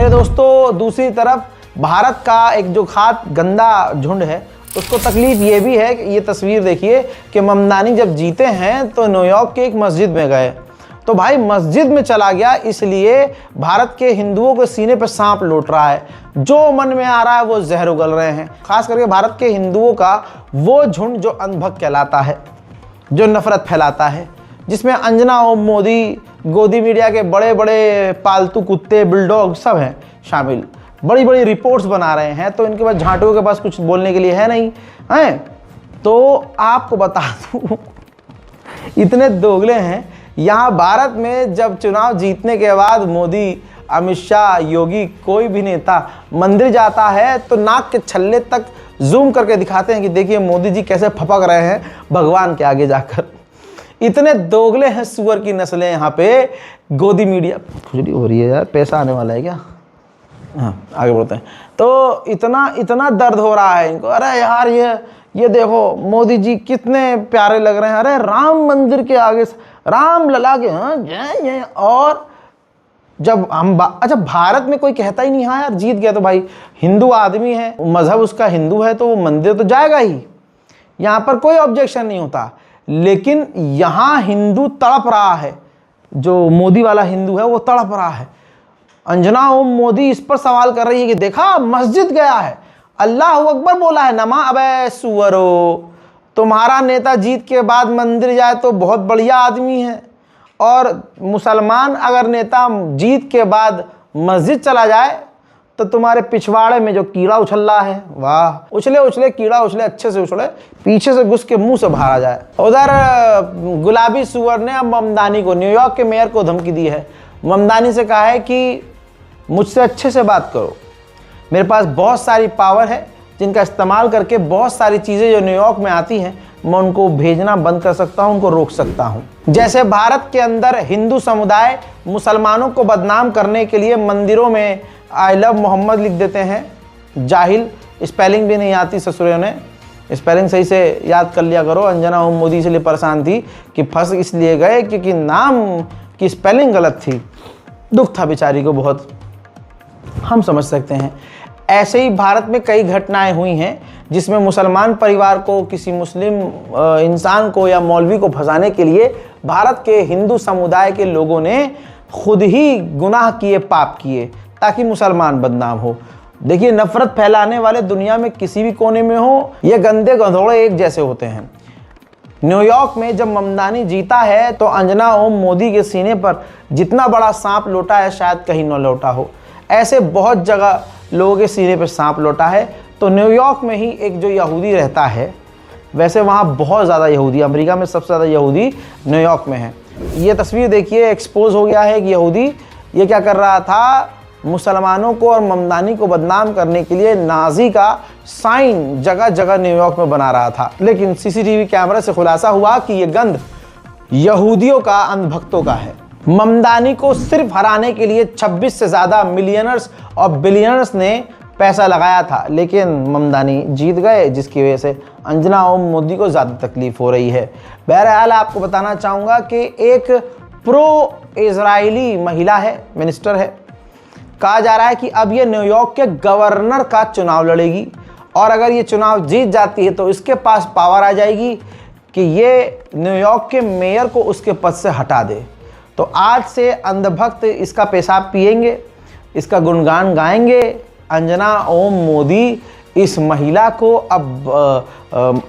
मेरे दोस्तों, दूसरी तरफ भारत का एक जो गंदा झुंड है उसको तकलीफ ये भी है कि ये तस्वीर देखिए कि ममदानी जब जीते हैं तो न्यूयॉर्क के एक मस्जिद में गए, तो भाई मस्जिद में चला गया, इसलिए भारत के हिंदुओं के सीने पर सांप लौट रहा है, जो मन में आ रहा है वो जहर उगल रहे हैं। खास करके भारत के हिंदुओं का वो झुंड जो अंधभक्त कहलाता है, जो नफरत फैलाता है, जिसमें अंजना ओम मोदी, गोदी मीडिया के बड़े बड़े पालतू कुत्ते, बुलडॉग सब हैं शामिल, बड़ी बड़ी रिपोर्ट्स बना रहे हैं, तो इनके पास झांटुओं के पास कुछ बोलने के लिए है नहीं हैं। तो आपको बता दूं इतने दोगले हैं। यहाँ भारत में जब चुनाव जीतने के बाद मोदी, अमित शाह, योगी, कोई भी नेता मंदिर जाता है तो नाक के छल्ले तक जूम करके दिखाते हैं कि देखिए मोदी जी कैसे फपक रहे हैं भगवान के आगे जाकर। इतने दोगले हैं सुअर की नस्लें यहाँ पे। गोदी मीडिया खुजली हो रही है यार, पैसा आने वाला है क्या? हाँ, आगे बढ़ते हैं। तो इतना दर्द हो रहा है इनको, अरे यार ये देखो मोदी जी कितने प्यारे लग रहे हैं, अरे राम मंदिर के आगे राम लला के, हाँ जय। और जब हम अच्छा, भारत में कोई कहता ही नहीं हाँ यार जीत गया तो भाई हिंदू आदमी है, मजहब उसका हिंदू है तो वो मंदिर तो जाएगा ही, यहाँ पर कोई ऑब्जेक्शन नहीं होता। लेकिन यहाँ हिंदू तड़प रहा है, जो मोदी वाला हिंदू है वो तड़प रहा है। अंजना ओम मोदी इस पर सवाल कर रही है कि देखा मस्जिद गया है, अल्लाह अकबर बोला है, नमा अबे सुअरो, तुम्हारा नेता जीत के बाद मंदिर जाए तो बहुत बढ़िया आदमी है, और मुसलमान अगर नेता जीत के बाद मस्जिद चला जाए तो तुम्हारे पिछवाड़े में जो कीड़ा उछल रहा है, वाह उछले उछले कीड़ा उछले, अच्छे से उछले, पीछे से घुस के मुंह से बाहर आ जाए। उधर गुलाबी सुअर ने अब ममदानी को, न्यूयॉर्क के मेयर को धमकी दी है। ममदानी से कहा है कि मुझसे अच्छे से बात करो, मेरे पास बहुत सारी पावर है जिनका इस्तेमाल करके बहुत सारी चीज़ें जो न्यूयॉर्क में आती हैं मैं उनको भेजना बंद कर सकता हूं, उनको रोक सकता हूं। जैसे भारत के अंदर हिंदू समुदाय मुसलमानों को बदनाम करने के लिए मंदिरों में आई लव मोहम्मद लिख देते हैं, जाहिल, स्पेलिंग भी नहीं आती ससुरे ने, स्पेलिंग सही से याद कर लिया करो। अंजना ओम मोदी इसलिए परेशान थी कि फंस इसलिए गए क्योंकि नाम की स्पेलिंग गलत थी, दुख था बेचारी को बहुत, हम समझ सकते हैं। ऐसे ही भारत में कई घटनाएं हुई हैं जिसमें मुसलमान परिवार को, किसी मुस्लिम इंसान को या मौलवी को फंसाने के लिए भारत के हिंदू समुदाय के लोगों ने खुद ही गुनाह किए, पाप किए, ताकि मुसलमान बदनाम हो। देखिए नफरत फैलाने वाले दुनिया में किसी भी कोने में हो, ये गंदे गधोड़े एक जैसे होते हैं। न्यूयॉर्क में जब ममदानी जीता है तो अंजना ओम मोदी के सीने पर जितना बड़ा सांप लौटा है शायद कहीं न लौटा हो। ऐसे बहुत जगह लोगों के सीने पर सांप लौटा है। तो न्यूयॉर्क में ही एक जो यहूदी रहता है, वैसे वहाँ बहुत ज़्यादा यहूदी, अमेरिका में सबसे ज़्यादा यहूदी न्यूयॉर्क में है। ये तस्वीर देखिए, एक्सपोज हो गया है कि यहूदी ये क्या कर रहा था, मुसलमानों को और ममदानी को बदनाम करने के लिए नाजी का साइन जगह जगह न्यूयॉर्क में बना रहा था। लेकिन सीसीटीवी कैमरा से खुलासा हुआ कि ये गंद यहूदियों का, अंधभक्तों का है। ममदानी को सिर्फ हराने के लिए 26 से ज़्यादा मिलियनर्स और बिलियनर्स ने पैसा लगाया था, लेकिन ममदानी जीत गए, जिसकी वजह से अंजना ओम मोदी को ज़्यादा तकलीफ हो रही है। बहरहाल आपको बताना चाहूँगा कि एक प्रो इजरायली महिला है, मिनिस्टर है, कहा जा रहा है कि अब ये न्यूयॉर्क के गवर्नर का चुनाव लड़ेगी, और अगर ये चुनाव जीत जाती है तो इसके पास पावर आ जाएगी कि ये न्यूयॉर्क के मेयर को उसके पद से हटा दे। तो आज से अंधभक्त इसका पेशाब पिएंगे, इसका गुणगान गाएंगे। अंजना ओम मोदी इस महिला को अब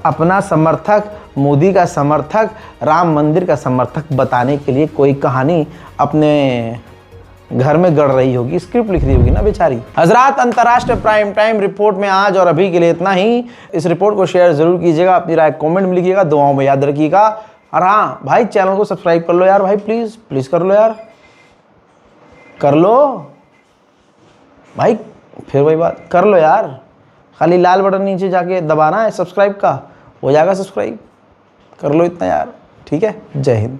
अपना समर्थक, मोदी का समर्थक, राम मंदिर का समर्थक बताने के लिए कोई कहानी अपने घर में गढ़ रही होगी, स्क्रिप्ट लिख रही होगी ना बेचारी। हजरात, अंतर्राष्ट्रीय प्राइम टाइम रिपोर्ट में आज और अभी के लिए इतना ही। इस रिपोर्ट को शेयर जरूर कीजिएगा, अपनी राय कमेंट में लिखिएगा, दुआओं में याद रखिएगा। और हाँ भाई, चैनल को सब्सक्राइब कर लो यार भाई, प्लीज़ कर लो यार, कर लो भाई, फिर वही बात, कर लो यार। खाली लाल बटन नीचे जाके दबाना है सब्सक्राइब का, हो जाएगा सब्सक्राइब, कर लो इतना यार, ठीक है। जय हिंद।